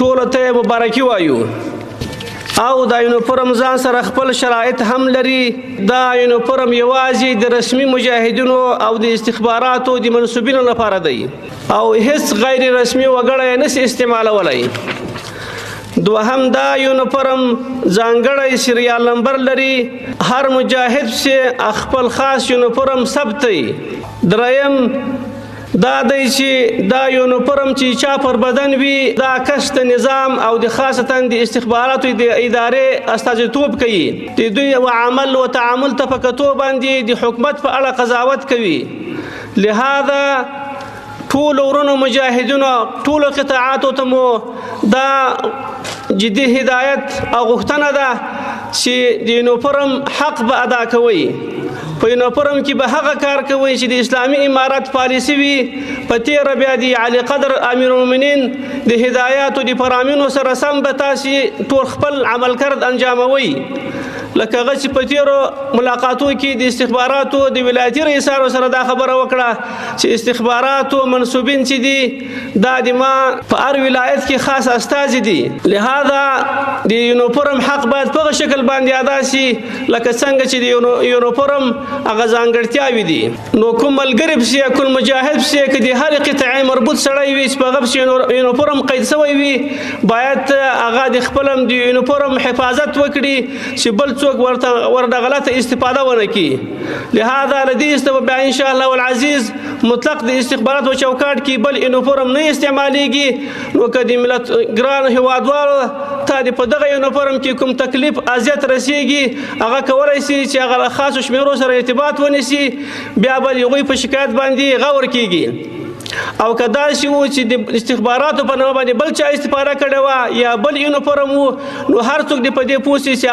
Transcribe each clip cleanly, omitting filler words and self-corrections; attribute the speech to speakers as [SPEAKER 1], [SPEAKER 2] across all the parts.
[SPEAKER 1] ټولو ته مبارکي وایو. او دا یونیفورم ځان سره خپل شرایط هم لري. دا یونیفورم یوازې د رسمي مجاهدینو او د استخباراتو د منصوبینو لپاره دی او هیڅ غیر رسمي وګړی نشي استعمالولی. دوهم دا یونیفورم ځانګړی سریال نمبر لري. هر مجاهد چې خپل خاص یونیفورم ثبتوي. دریم دا دی چې دا یونیفورم چې چا پر بدن وي دا کس د نظام او د خاصتا د استخباراتو د ادارې استازیتوب کوي. د دوی عمل و تعامل ته په کتو باندې د حکومت په اړه قضاوت کوي. لهذا ټول ورونو مجاهدینو ټولو قطاعاتو ته مو دا جدي هدایت او غوښتنه ده چې د یونیفورم حق به ادا کوئ. په یونیفورم کې به هغه کار کوي چې د اسلامي امارت پالیسي وي. په تیره بیا د علي قدر امیر المؤمنین د هدایاتو د فرامینو سره سم به تاسې ټول خپل عمل کرد انجاموي. لکه هغه چې په تیرو ملاقاتو کې د استخباراتو د ولایتي رئیسانو سره دا خبره وکړه چې استخباراتو منصوبین چې دي دا د ما په هر ولایت کې خاص استازي دي. لهذا د یونیفورم حق باید په هغه شکل باندې ادا شي لکه څنګه چې د یونیفورم هغه ځانګړتیاوې دي. نو کوم ملګری پسې کوم مجاهد پسې که د هرې قطعې مربوط سړی وي چې په هغه پسې یونیفورم قید شوی وي باید هغه د خپل د یونیفورم حفاظت وکړي چې بل څوک ورته غلطه استفاده ونه کړي. لهذا لدې استوى بیا ان شاء الله العزیز مطلق د استخبارات و چوکاټ کې بل یونیفورم نه استعمالیږي. نو که د ملت ګران هیوادوالو ته د په دغه یونیفورم کې کوم تکلیف اذیت رسیږي هغه کولی شي چې هغه له خاصو شمیرو سره ارتباط ونیسي. بیا به د هغوی په شکایت باندې غور کیږي. او که دا شي و چې د استخباراتو په نامه باندې بل چا استفاده کړې وه یا بل یونیفورم و نو هر څوک دې په دې پوه شي چې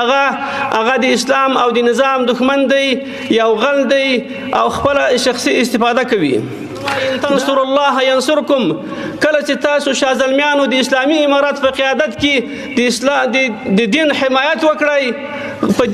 [SPEAKER 1] هغه د اسلام او د نظام دښمن دی یا غل دی او خپله شخصي استفاده کوي. تنصر الله ینصرکم. کله چې تاسو شاه زلمیانو د اسلامي امارات په قیادت کې د دین حمایت وکړئ په